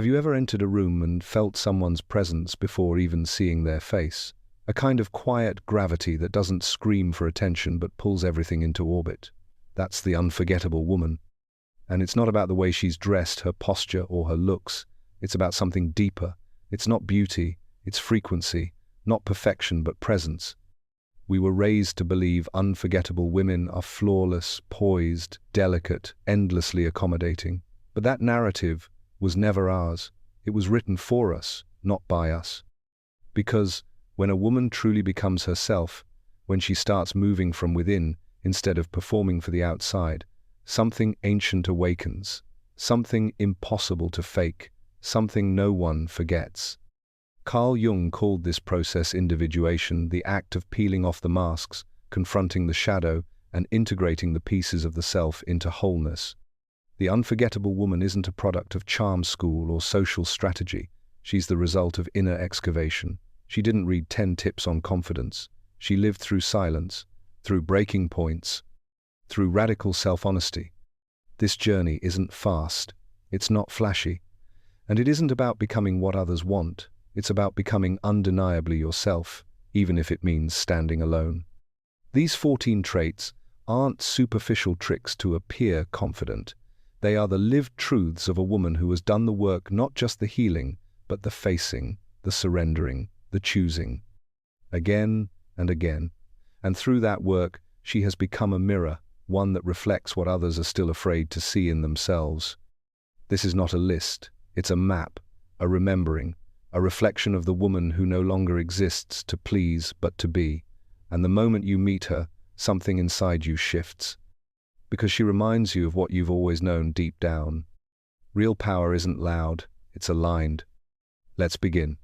Have you ever entered a room and felt someone's presence before even seeing their face? A kind of quiet gravity that doesn't scream for attention but pulls everything into orbit. That's the unforgettable woman. And it's not about the way she's dressed, her posture, or her looks. It's about something deeper. It's not beauty, it's frequency, not perfection but presence. We were raised to believe unforgettable women are flawless, poised, delicate, endlessly accommodating. But that narrative was never ours. It was written for us, not by us. Because when a woman truly becomes herself, when she starts moving from within instead of performing for the outside, something ancient awakens, something impossible to fake, something no one forgets. Carl Jung called this process individuation, the act of peeling off the masks, confronting the shadow, and integrating the pieces of the self into wholeness. The unforgettable woman isn't a product of charm school or social strategy. She's the result of inner excavation. She didn't read 10 tips on confidence. She lived through silence, through breaking points, through radical self-honesty. This journey isn't fast. It's not flashy. And it isn't about becoming what others want. It's about becoming undeniably yourself, even if it means standing alone. These 14 traits aren't superficial tricks to appear confident. They are the lived truths of a woman who has done the work, not just the healing, but the facing, the surrendering, the choosing. Again and again. And through that work, she has become a mirror, one that reflects what others are still afraid to see in themselves. This is not a list. It's a map, a remembering, a reflection of the woman who no longer exists to please but to be. And the moment you meet her, something inside you shifts. Because she reminds you of what you've always known deep down. Real power isn't loud, it's aligned. Let's begin.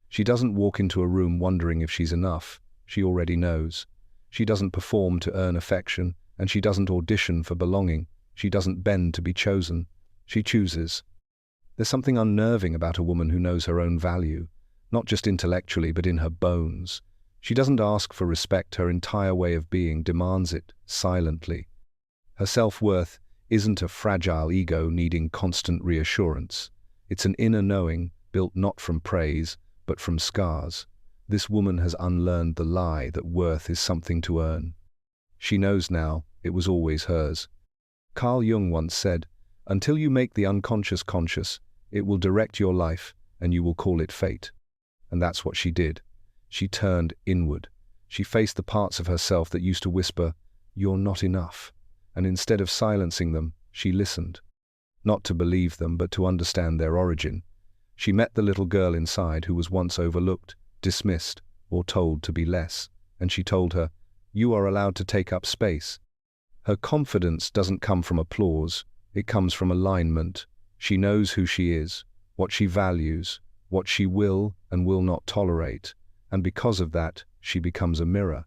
She doesn't walk into a room wondering if she's enough. She already knows. She doesn't perform to earn affection, and she doesn't audition for belonging. She doesn't bend to be chosen. She chooses. There's something unnerving about a woman who knows her own value, not just intellectually but in her bones. She doesn't ask for respect. Her entire way of being demands it, silently. Her self-worth isn't a fragile ego needing constant reassurance. It's an inner knowing built not from praise, but from scars. This woman has unlearned the lie that worth is something to earn. She knows now it was always hers. Carl Jung once said, "Until you make the unconscious conscious, it will direct your life and you will call it fate." And that's what she did. She turned inward. She faced the parts of herself that used to whisper, "You're not enough." And instead of silencing them, she listened. Not to believe them, but to understand their origin. She met the little girl inside who was once overlooked, dismissed, or told to be less. And she told her, "You are allowed to take up space." Her confidence doesn't come from applause. It comes from alignment. She knows who she is, what she values, what she will and will not tolerate. And because of that, she becomes a mirror.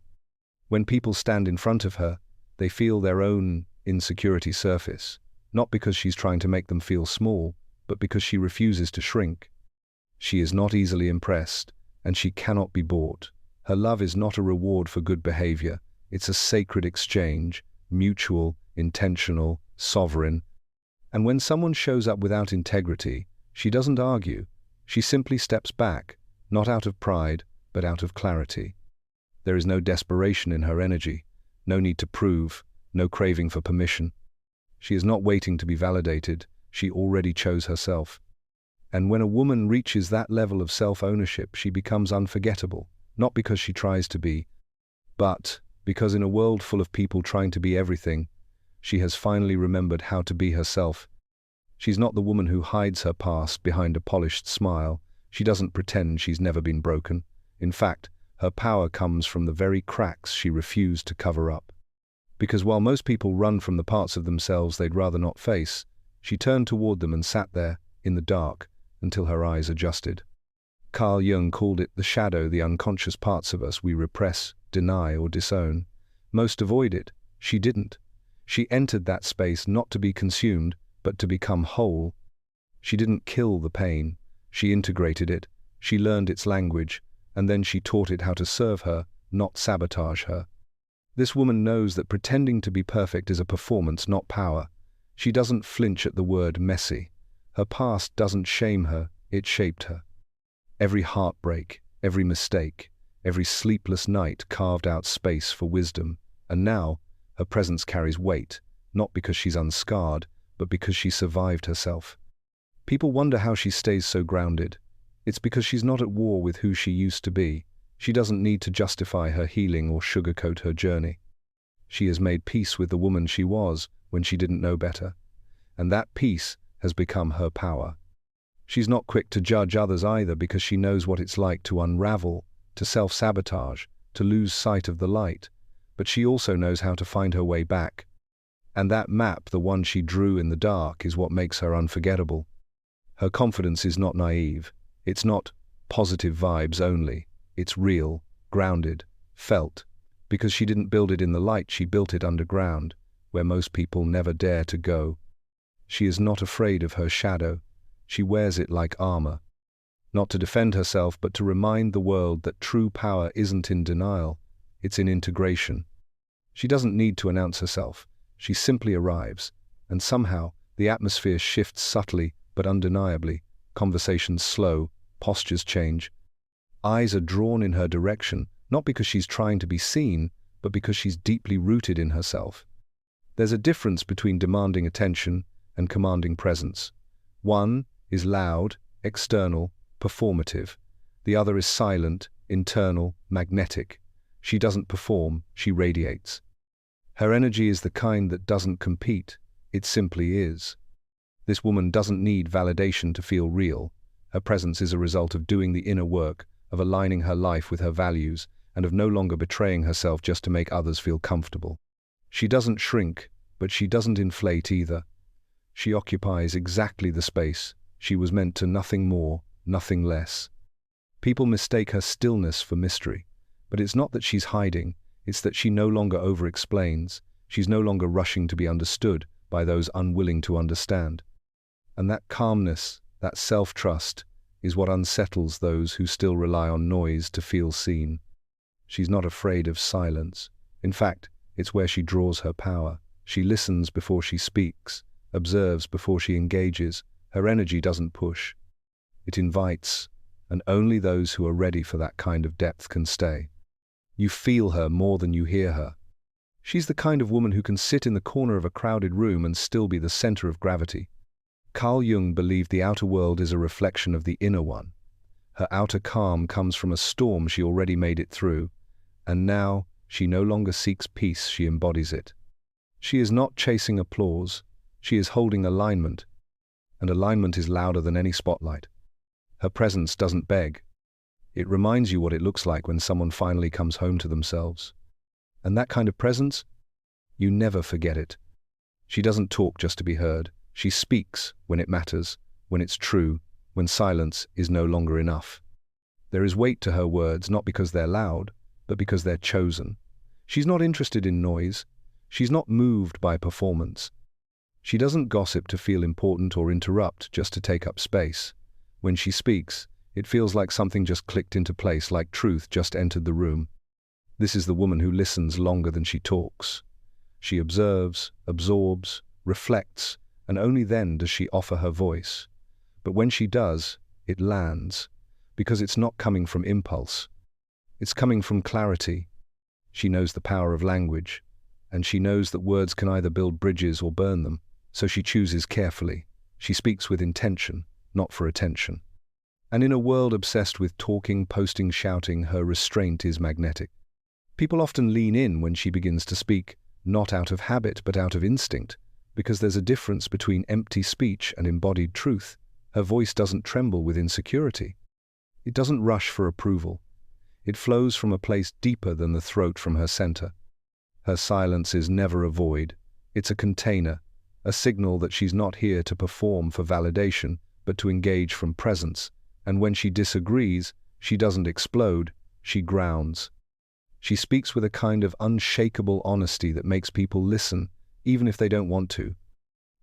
When people stand in front of her, they feel their own insecurity surface, not because she's trying to make them feel small, but because she refuses to shrink. She is not easily impressed, and she cannot be bought. Her love is not a reward for good behavior. It's a sacred exchange, mutual, intentional, sovereign. And when someone shows up without integrity, she doesn't argue. She simply steps back, not out of pride, but out of clarity. There is no desperation in her energy. No need to prove, no craving for permission. She is not waiting to be validated. She already chose herself. And when a woman reaches that level of self-ownership, she becomes unforgettable, not because she tries to be, but because in a world full of people trying to be everything, she has finally remembered how to be herself. She's not the woman who hides her past behind a polished smile. She doesn't pretend she's never been broken. In fact, her power comes from the very cracks she refused to cover up. Because while most people run from the parts of themselves they'd rather not face, she turned toward them and sat there, in the dark, until her eyes adjusted. Carl Jung called it the shadow, the unconscious parts of us we repress, deny, or disown. Most avoid it. She didn't. She entered that space not to be consumed, but to become whole. She didn't kill the pain. She integrated it. She learned its language. And then she taught it how to serve her, not sabotage her. This woman knows that pretending to be perfect is a performance, not power. She doesn't flinch at the word messy. Her past doesn't shame her, it shaped her. Every heartbreak, every mistake, every sleepless night carved out space for wisdom, and now her presence carries weight, not because she's unscarred, but because she survived herself. People wonder how she stays so grounded. It's because she's not at war with who she used to be. She doesn't need to justify her healing or sugarcoat her journey. She has made peace with the woman she was when she didn't know better, and that peace has become her power. She's not quick to judge others either, because she knows what it's like to unravel, to self-sabotage, to lose sight of the light, but she also knows how to find her way back. And that map, the one she drew in the dark, is what makes her unforgettable. Her confidence is not naive. It's not positive vibes only. It's real, grounded, felt, because she didn't build it in the light, she built it underground, where most people never dare to go. She is not afraid of her shadow. She wears it like armor. Not to defend herself, but to remind the world that true power isn't in denial, it's in integration. She doesn't need to announce herself. She simply arrives, and somehow the atmosphere shifts subtly but undeniably. Conversations slow, postures change. Eyes are drawn in her direction, not because she's trying to be seen, but because she's deeply rooted in herself. There's a difference between demanding attention and commanding presence. One is loud, external, performative. The other is silent, internal, magnetic. She doesn't perform, she radiates. Her energy is the kind that doesn't compete, it simply is. This woman doesn't need validation to feel real. Her presence is a result of doing the inner work, of aligning her life with her values, and of no longer betraying herself just to make others feel comfortable. She doesn't shrink, but she doesn't inflate either. She occupies exactly the space. She was meant to nothing more, nothing less. People mistake her stillness for mystery, but it's not that she's hiding, it's that she no longer over-explains. She's no longer rushing to be understood by those unwilling to understand. And that calmness, that self-trust, is what unsettles those who still rely on noise to feel seen. She's not afraid of silence. In fact, it's where she draws her power. She listens before she speaks, observes before she engages. Her energy doesn't push. It invites, and only those who are ready for that kind of depth can stay. You feel her more than you hear her. She's the kind of woman who can sit in the corner of a crowded room and still be the center of gravity. Carl Jung believed the outer world is a reflection of the inner one. Her outer calm comes from a storm she already made it through, and now she no longer seeks peace, she embodies it. She is not chasing applause, she is holding alignment, and alignment is louder than any spotlight. Her presence doesn't beg. It reminds you what it looks like when someone finally comes home to themselves. And that kind of presence, you never forget it. She doesn't talk just to be heard. She speaks when it matters, when it's true, when silence is no longer enough. There is weight to her words, not because they're loud, but because they're chosen. She's not interested in noise. She's not moved by performance. She doesn't gossip to feel important or interrupt just to take up space. When she speaks, it feels like something just clicked into place, like truth just entered the room. This is the woman who listens longer than she talks. She observes, absorbs, reflects, and only then does she offer her voice. But when she does, it lands, because it's not coming from impulse. It's coming from clarity. She knows the power of language, and she knows that words can either build bridges or burn them, so she chooses carefully. She speaks with intention, not for attention. And in a world obsessed with talking, posting, shouting, her restraint is magnetic. People often lean in when she begins to speak, not out of habit but out of instinct, because there's a difference between empty speech and embodied truth. Her voice doesn't tremble with insecurity. It doesn't rush for approval. It flows from a place deeper than the throat from her center. Her silence is never a void. It's a container, a signal that she's not here to perform for validation, but to engage from presence. And when she disagrees, she doesn't explode, she grounds. She speaks with a kind of unshakable honesty that makes people listen, even if they don't want to.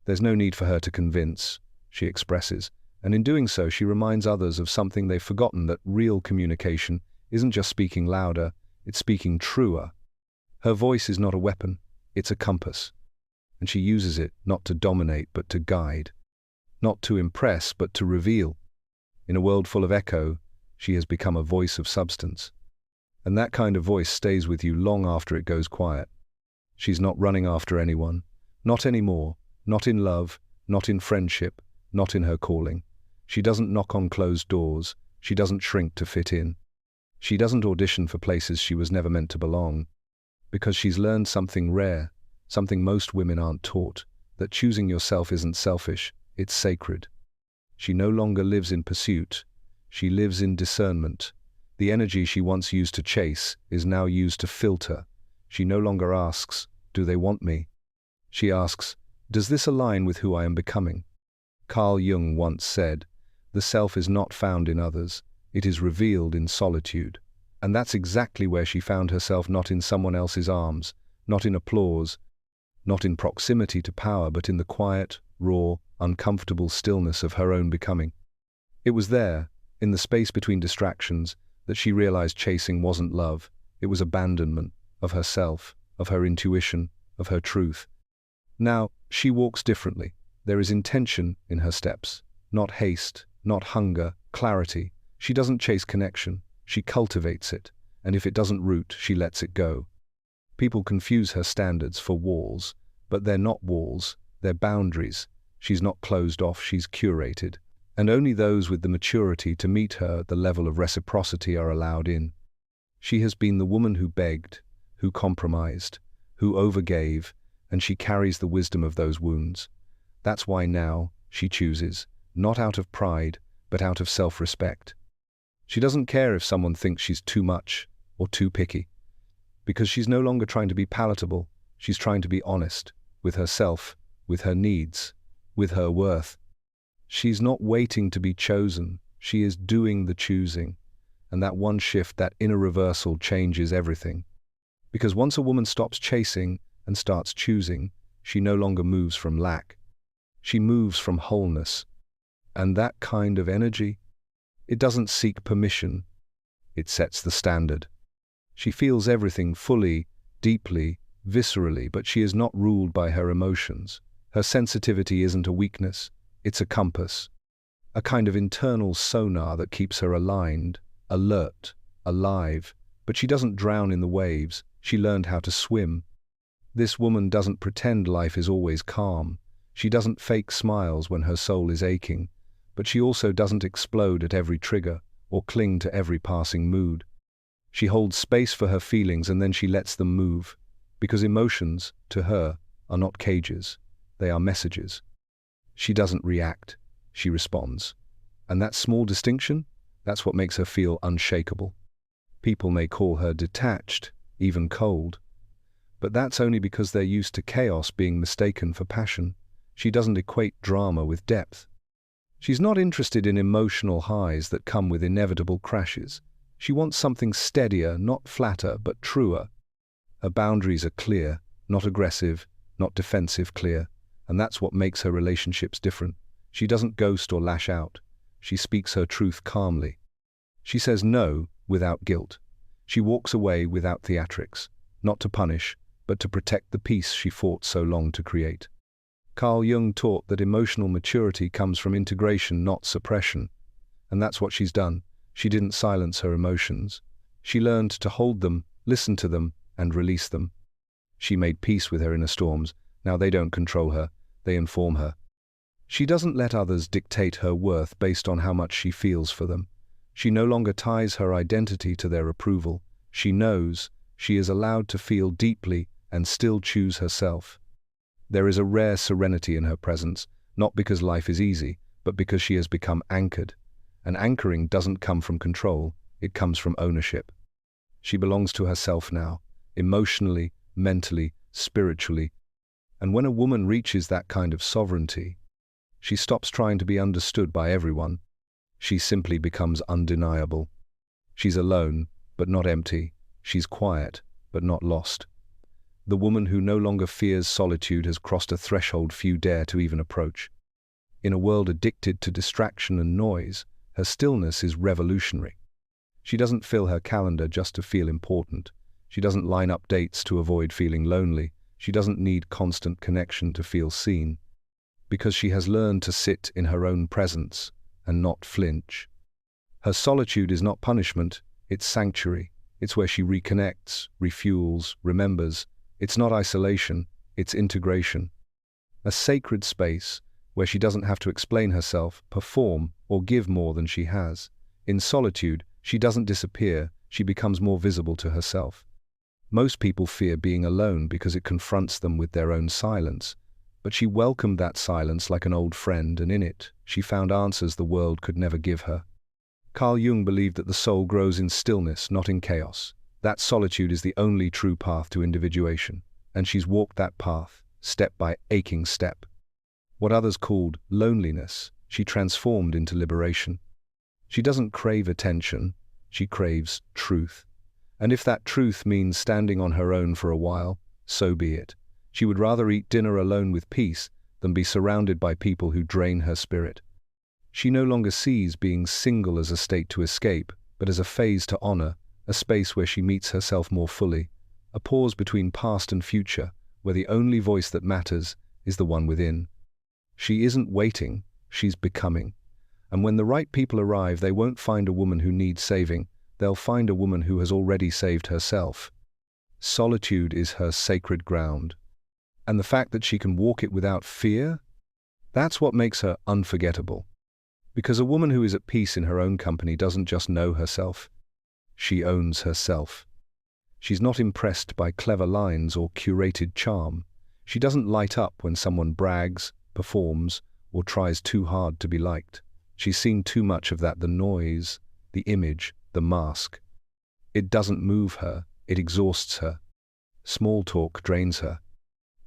There's no need for her to convince, she expresses, and in doing so she reminds others of something they've forgotten, that real communication isn't just speaking louder, it's speaking truer. Her voice is not a weapon, it's a compass, and she uses it not to dominate but to guide. not to impress but to reveal. In a world full of echo, she has become a voice of substance. And that kind of voice stays with you long after it goes quiet. She's not running after anyone, not anymore, not in love, not in friendship, not in her calling. She doesn't knock on closed doors, she doesn't shrink to fit in. She doesn't audition for places she was never meant to belong. Because she's learned something rare, something most women aren't taught, that choosing yourself isn't selfish, it's sacred. She no longer lives in pursuit, she lives in discernment. The energy she once used to chase is now used to filter. She no longer asks, "Do they want me?" She asks, "Does this align with who I am becoming?" Carl Jung once said, "The self is not found in others, it is revealed in solitude." And that's exactly where she found herself, not in someone else's arms, not in applause, not in proximity to power, but in the quiet, raw, uncomfortable stillness of her own becoming. It was there, in the space between distractions, that she realized chasing wasn't love, it was abandonment of herself, of her intuition, of her truth. Now, she walks differently. There is intention in her steps, not haste, not hunger, clarity. She doesn't chase connection, she cultivates it, and if it doesn't root, she lets it go. People confuse her standards for walls, but they're not walls, they're boundaries. She's not closed off, she's curated. And only those with the maturity to meet her at the level of reciprocity are allowed in. She has been the woman who begged, who compromised, who overgave, and she carries the wisdom of those wounds. That's why now she chooses, not out of pride, but out of self-respect. She doesn't care if someone thinks she's too much or too picky, because she's no longer trying to be palatable, she's trying to be honest, with herself, with her needs, with her worth. She's not waiting to be chosen, she is doing the choosing. And that one shift, that inner reversal, changes everything. Because once a woman stops chasing and starts choosing, she no longer moves from lack. She moves from wholeness. And that kind of energy, it doesn't seek permission, it sets the standard. She feels everything fully, deeply, viscerally, but she is not ruled by her emotions. Her sensitivity isn't a weakness, it's a compass. A kind of internal sonar that keeps her aligned, alert, alive. But she doesn't drown in the waves, she learned how to swim. This woman doesn't pretend life is always calm. She doesn't fake smiles when her soul is aching. But she also doesn't explode at every trigger or cling to every passing mood. She holds space for her feelings and then she lets them move. Because emotions, to her, are not cages, they are messages. She doesn't react, she responds. And that small distinction, that's what makes her feel unshakable. People may call her detached, even cold. But that's only because they're used to chaos being mistaken for passion. She doesn't equate drama with depth. She's not interested in emotional highs that come with inevitable crashes. She wants something steadier, not flatter, but truer. Her boundaries are clear, not aggressive, not defensive, clear. And that's what makes her relationships different. She doesn't ghost or lash out. She speaks her truth calmly. She says no without guilt. She walks away without theatrics, not to punish, but to protect the peace she fought so long to create. Carl Jung taught that emotional maturity comes from integration, not suppression. And that's what she's done. She didn't silence her emotions. She learned to hold them, listen to them, and release them. She made peace with her inner storms. Now they don't control her, they inform her. She doesn't let others dictate her worth based on how much she feels for them. She no longer ties her identity to their approval. She knows she is allowed to feel deeply and still choose herself. There is a rare serenity in her presence, not because life is easy, but because she has become anchored. And anchoring doesn't come from control, it comes from ownership. She belongs to herself now, emotionally, mentally, spiritually. And when a woman reaches that kind of sovereignty, she stops trying to be understood by everyone. She simply becomes undeniable. She's alone, but not empty. She's quiet, but not lost. The woman who no longer fears solitude has crossed a threshold few dare to even approach. In a world addicted to distraction and noise, her stillness is revolutionary. She doesn't fill her calendar just to feel important. She doesn't line up dates to avoid feeling lonely. She doesn't need constant connection to feel seen. because she has learned to sit in her own presence and not flinch. Her solitude is not punishment, it's sanctuary. It's where she reconnects, refuels, remembers. It's not isolation, it's integration. A sacred space where she doesn't have to explain herself, perform, or give more than she has. In solitude, she doesn't disappear, she becomes more visible to herself. Most people fear being alone because it confronts them with their own silence. But she welcomed that silence like an old friend, and in it, she found answers the world could never give her. Carl Jung believed that the soul grows in stillness, not in chaos. That solitude is the only true path to individuation, and she's walked that path, step by aching step. What others called loneliness, she transformed into liberation. She doesn't crave attention, she craves truth. And if that truth means standing on her own for a while, so be it. She would rather eat dinner alone with peace than be surrounded by people who drain her spirit. She no longer sees being single as a state to escape, but as a phase to honor, a space where she meets herself more fully, a pause between past and future, where the only voice that matters is the one within. She isn't waiting, she's becoming. And when the right people arrive, they won't find a woman who needs saving, they'll find a woman who has already saved herself. Solitude is her sacred ground. And the fact that she can walk it without fear, that's what makes her unforgettable. Because a woman who is at peace in her own company doesn't just know herself, she owns herself. She's not impressed by clever lines or curated charm. She doesn't light up when someone brags, performs, or tries too hard to be liked. She's seen too much of that, the noise, the image, the mask. It doesn't move her, it exhausts her. Small talk drains her.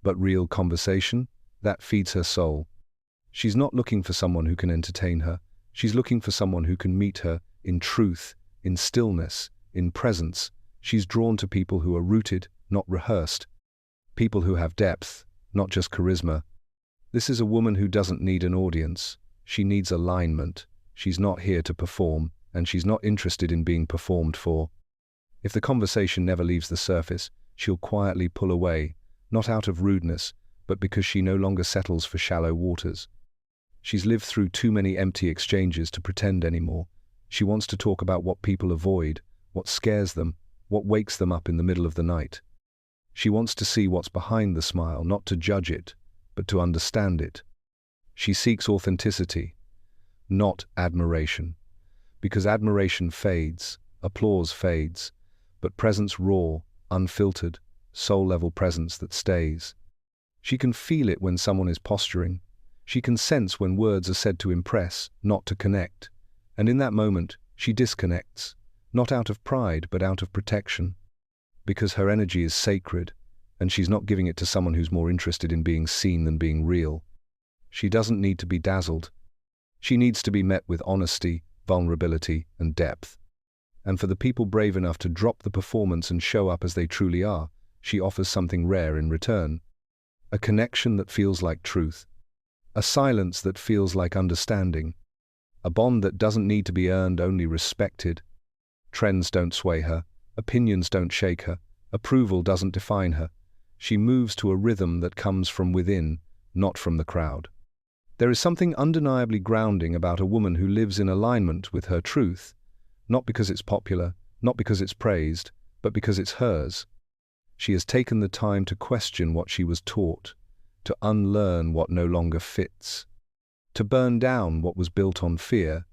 But real conversation, that feeds her soul. She's not looking for someone who can entertain her. She's looking for someone who can meet her in truth, in stillness, in presence. She's drawn to people who are rooted, not rehearsed. People who have depth, not just charisma. This is a woman who doesn't need an audience. She needs alignment. She's not here to perform, and she's not interested in being performed for. If the conversation never leaves the surface, she'll quietly pull away, not out of rudeness, but because she no longer settles for shallow waters. She's lived through too many empty exchanges to pretend anymore. She wants to talk about what people avoid, what scares them, what wakes them up in the middle of the night. She wants to see what's behind the smile, not to judge it, but to understand it. She seeks authenticity, not admiration. Because admiration fades, applause fades, but presence raw, unfiltered, soul-level presence that stays. She can feel it when someone is posturing. She can sense when words are said to impress, not to connect. And in that moment, she disconnects, not out of pride, but out of protection. Because her energy is sacred, and she's not giving it to someone who's more interested in being seen than being real. She doesn't need to be dazzled. She needs to be met with honesty, vulnerability, and depth. And for the people brave enough to drop the performance and show up as they truly are, she offers something rare in return. A connection that feels like truth. A silence that feels like understanding. A bond that doesn't need to be earned, only respected. Trends don't sway her. Opinions don't shake her. Approval doesn't define her. She moves to a rhythm that comes from within, not from the crowd. There is something undeniably grounding about a woman who lives in alignment with her truth, not because it's popular, not because it's praised, but because it's hers. She has taken the time to question what she was taught, to unlearn what no longer fits, to burn down what was built on fear,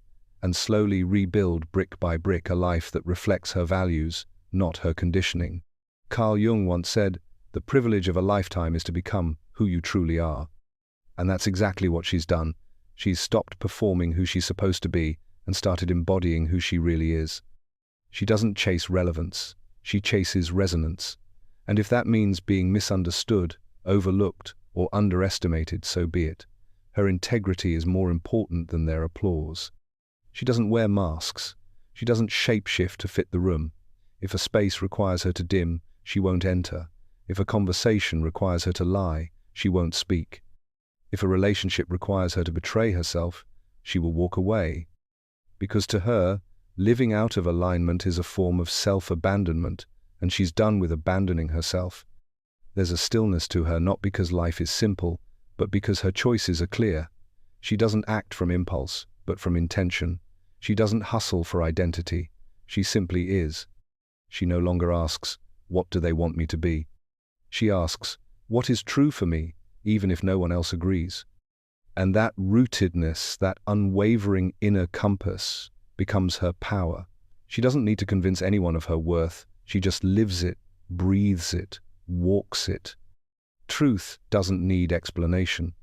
and slowly rebuild brick by brick a life that reflects her values, not her conditioning. Carl Jung once said, "The privilege of a lifetime is to become who you truly are." And that's exactly what she's done. She's stopped performing who she's supposed to be and started embodying who she really is. She doesn't chase relevance, she chases resonance. And if that means being misunderstood, overlooked, or underestimated, so be it. Her integrity is more important than their applause. She doesn't wear masks. She doesn't shapeshift to fit the room. If a space requires her to dim, she won't enter. If a conversation requires her to lie, she won't speak. If a relationship requires her to betray herself, she will walk away. Because to her, living out of alignment is a form of self-abandonment, and she's done with abandoning herself. There's a stillness to her, not because life is simple, but because her choices are clear. She doesn't act from impulse, but from intention. She doesn't hustle for identity. She simply is. She no longer asks, "What do they want me to be?" She asks, "What is true for me, even if no one else agrees?" And that rootedness, that unwavering inner compass, becomes her power. She doesn't need to convince anyone of her worth. She just lives it, breathes it, walks it. Truth doesn't need explanation.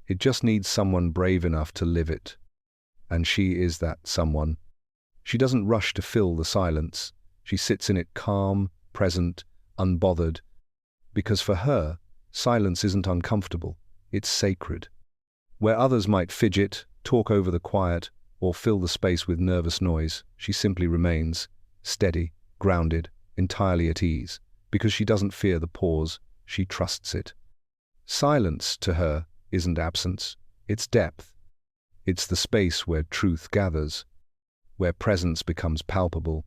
It just needs someone brave enough to live it. And she is that someone. She doesn't rush to fill the silence. She sits in it calm, present, unbothered. Because for her, silence isn't uncomfortable, it's sacred. Where others might fidget, talk over the quiet, or fill the space with nervous noise, she simply remains, steady, grounded, entirely at ease, because she doesn't fear the pause, she trusts it. Silence, to her, isn't absence, it's depth. It's the space where truth gathers, where presence becomes palpable.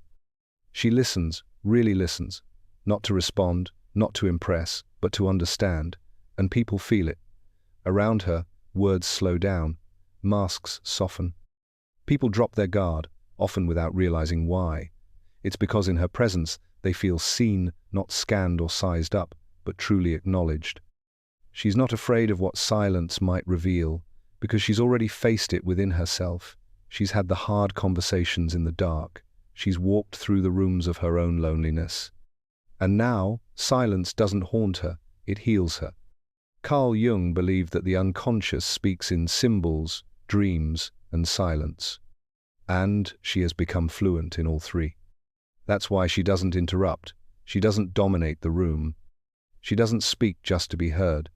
She listens, really listens, not to respond, not to impress, but to understand, and people feel it. Around her, words slow down, masks soften. People drop their guard, often without realizing why. It's because in her presence they feel seen, not scanned or sized up, but truly acknowledged. She's not afraid of what silence might reveal, because she's already faced it within herself. She's had the hard conversations in the dark. She's walked through the rooms of her own loneliness. And now, silence doesn't haunt her, it heals her. Carl Jung believed that the unconscious speaks in symbols, dreams, and silence. And she has become fluent in all three. That's why she doesn't interrupt. She doesn't dominate the room. She doesn't speak just to be heard.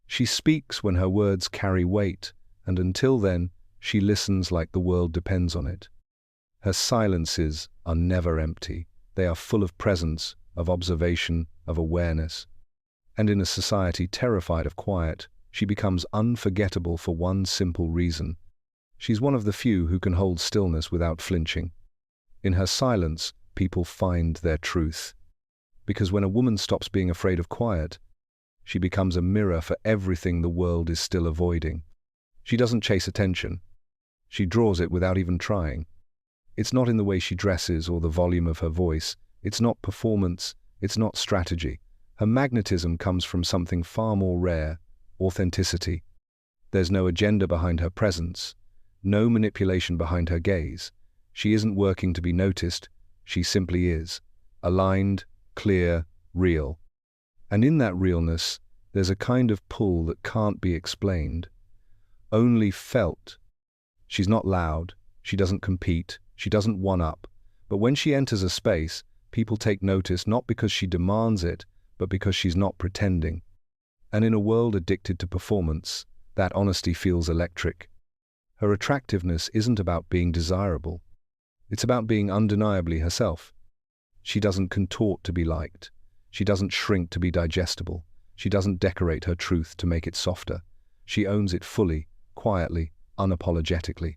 She speaks when her words carry weight, and until then, she listens like the world depends on it. Her silences are never empty. They are full of presence, of observation, of awareness. And in a society terrified of quiet, she becomes unforgettable for one simple reason. She's one of the few who can hold stillness without flinching. In her silence, people find their truth. Because when a woman stops being afraid of quiet, she becomes a mirror for everything the world is still avoiding. She doesn't chase attention. She draws it without even trying. It's not in the way she dresses or the volume of her voice. It's not performance. It's not strategy. Her magnetism comes from something far more rare, authenticity. There's no agenda behind her presence, no manipulation behind her gaze. She isn't working to be noticed. She simply is, aligned, clear, real. And in that realness, there's a kind of pull that can't be explained, only felt. She's not loud, she doesn't compete, she doesn't one-up, but when she enters a space, people take notice not because she demands it, but because she's not pretending. And in a world addicted to performance, that honesty feels electric. Her attractiveness isn't about being desirable. It's about being undeniably herself. She doesn't contort to be liked. She doesn't shrink to be digestible. She doesn't decorate her truth to make it softer. She owns it fully, quietly, unapologetically.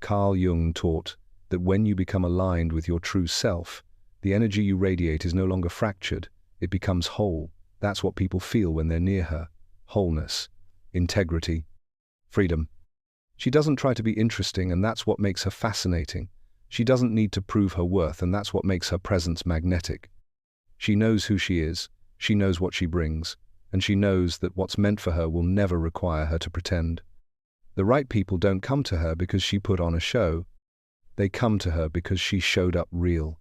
Carl Jung taught that when you become aligned with your true self, the energy you radiate is no longer fractured, it becomes whole. That's what people feel when they're near her. Wholeness, integrity, freedom. She doesn't try to be interesting, and that's what makes her fascinating. She doesn't need to prove her worth, and that's what makes her presence magnetic. She knows who she is, she knows what she brings, and she knows that what's meant for her will never require her to pretend. The right people don't come to her because she put on a show. They come to her because she showed up real.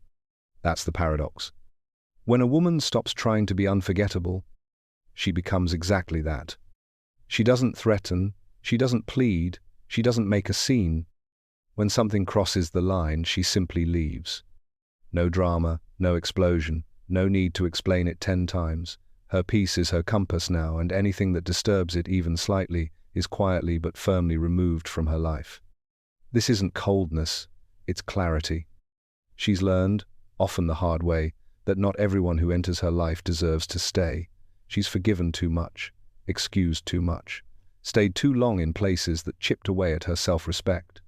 That's the paradox. When a woman stops trying to be unforgettable, she becomes exactly that. She doesn't threaten, she doesn't plead, she doesn't make a scene. When something crosses the line, she simply leaves. No drama, no explosion, no need to explain it 10 times. Her peace is her compass now, and anything that disturbs it even slightly is quietly but firmly removed from her life. This isn't coldness, it's clarity. She's learned, often the hard way, that not everyone who enters her life deserves to stay. She's forgiven too much, excused too much, stayed too long in places that chipped away at her self-respect.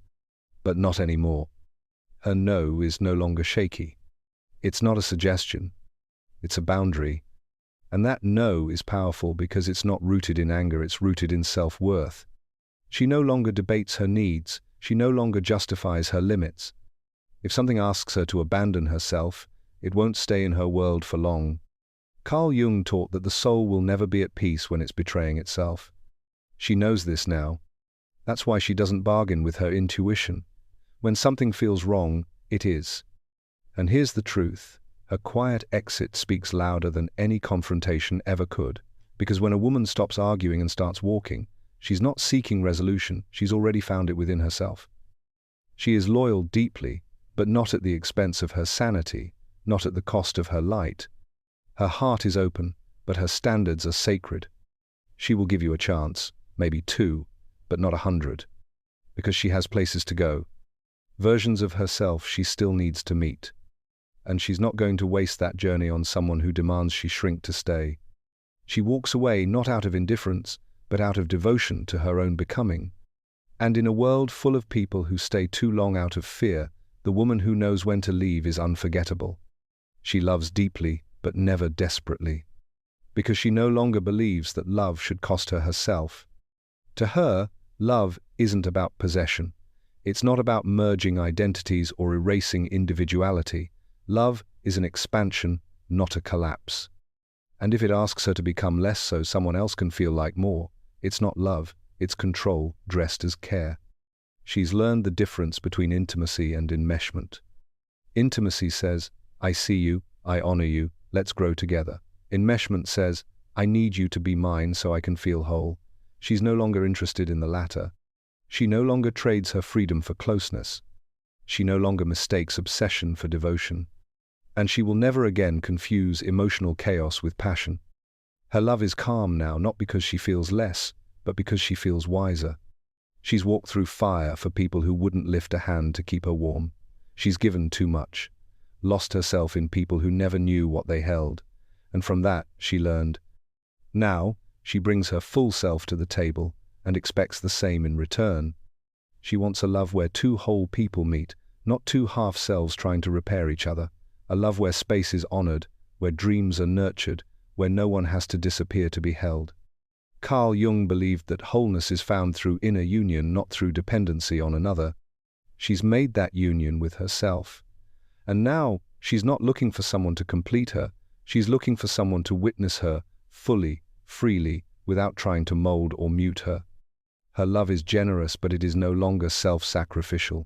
But not anymore. Her no is no longer shaky. It's not a suggestion. It's a boundary. And that no is powerful because it's not rooted in anger, it's rooted in self-worth. She no longer debates her needs, she no longer justifies her limits. If something asks her to abandon herself, it won't stay in her world for long. Carl Jung taught that the soul will never be at peace when it's betraying itself. She knows this now. That's why she doesn't bargain with her intuition. When something feels wrong, it is. And here's the truth. Her quiet exit speaks louder than any confrontation ever could. Because when a woman stops arguing and starts walking, she's not seeking resolution, she's already found it within herself. She is loyal deeply, but not at the expense of her sanity, not at the cost of her light. Her heart is open, but her standards are sacred. She will give you a chance, maybe 2, but not 100. Because she has places to go. Versions of herself she still needs to meet. And she's not going to waste that journey on someone who demands she shrink to stay. She walks away not out of indifference, but out of devotion to her own becoming. And in a world full of people who stay too long out of fear, the woman who knows when to leave is unforgettable. She loves deeply, but never desperately. Because she no longer believes that love should cost her herself. To her, love isn't about possession. It's not about merging identities or erasing individuality. Love is an expansion, not a collapse. And if it asks her to become less so someone else can feel like more, it's not love, it's control dressed as care. She's learned the difference between intimacy and enmeshment. Intimacy says, I see you, I honor you, let's grow together. Enmeshment says, I need you to be mine so I can feel whole. She's no longer interested in the latter. She no longer trades her freedom for closeness. She no longer mistakes obsession for devotion. And she will never again confuse emotional chaos with passion. Her love is calm now, not because she feels less, but because she feels wiser. She's walked through fire for people who wouldn't lift a hand to keep her warm. She's given too much, lost herself in people who never knew what they held, and from that she learned. Now, she brings her full self to the table and expects the same in return. She wants a love where 2 whole people meet, not 2 half-selves trying to repair each other. A love where space is honored, where dreams are nurtured, where no one has to disappear to be held. Carl Jung believed that wholeness is found through inner union, not through dependency on another. She's made that union with herself. And now, she's not looking for someone to complete her, she's looking for someone to witness her, fully, freely, without trying to mold or mute her. Her love is generous, but it is no longer self-sacrificial.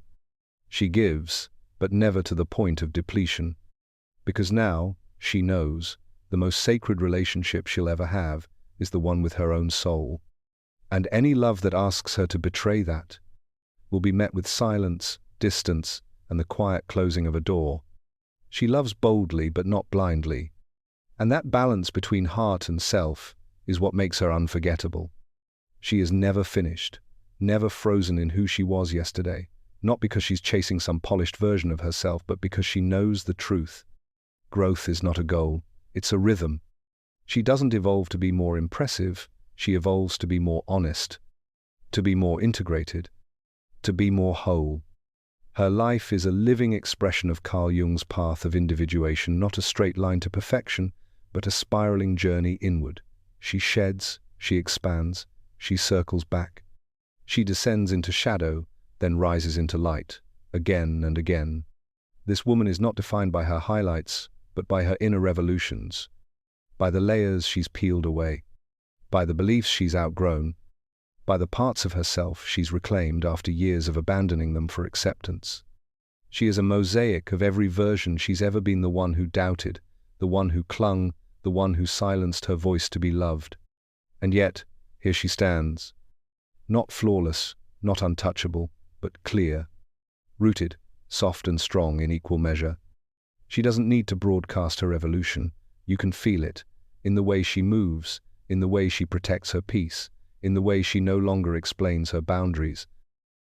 She gives, but never to the point of depletion. Because now, she knows, the most sacred relationship she'll ever have is the one with her own soul. And any love that asks her to betray that will be met with silence, distance, and the quiet closing of a door. She loves boldly but not blindly. And that balance between heart and self is what makes her unforgettable. She is never finished, never frozen in who she was yesterday, not because she's chasing some polished version of herself, but because she knows the truth. Growth is not a goal, it's a rhythm. She doesn't evolve to be more impressive, she evolves to be more honest, to be more integrated, to be more whole. Her life is a living expression of Carl Jung's path of individuation, not a straight line to perfection, but a spiraling journey inward. She sheds, she expands, she circles back. She descends into shadow, then rises into light, again and again. This woman is not defined by her highlights, but by her inner revolutions, by the layers she's peeled away, by the beliefs she's outgrown, by the parts of herself she's reclaimed after years of abandoning them for acceptance. She is a mosaic of every version she's ever been, the one who doubted, the one who clung, the one who silenced her voice to be loved. And yet, here she stands, not flawless, not untouchable, but clear, rooted, soft and strong in equal measure. She doesn't need to broadcast her evolution. You can feel it, in the way she moves, in the way she protects her peace, in the way she no longer explains her boundaries.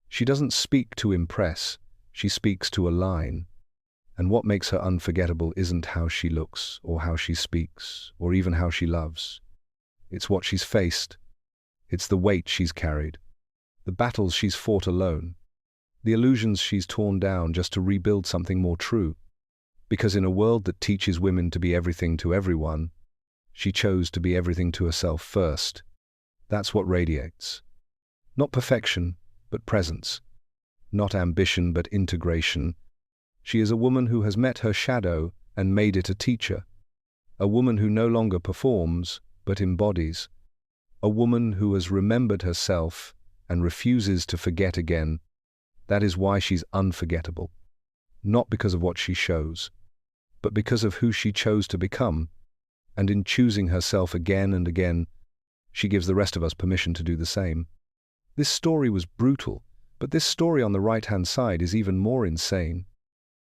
She doesn't speak to impress, she speaks to align. And what makes her unforgettable isn't how she looks, or how she speaks, or even how she loves. It's what she's faced. It's the weight she's carried, the battles she's fought alone, the illusions she's torn down just to rebuild something more true. Because in a world that teaches women to be everything to everyone, She chose to be everything to herself first. That's what radiates. Not perfection, but presence. Not ambition, but integration. She is a woman who has met her shadow and made it a teacher. A woman who no longer performs, but embodies. A woman who has remembered herself and refuses to forget again. That is why she's unforgettable. Not because of what she shows, but because of who she chose to become. And in choosing herself again and again, she gives the rest of us permission to do the same. This story was brutal, but this story on the right-hand side is even more insane.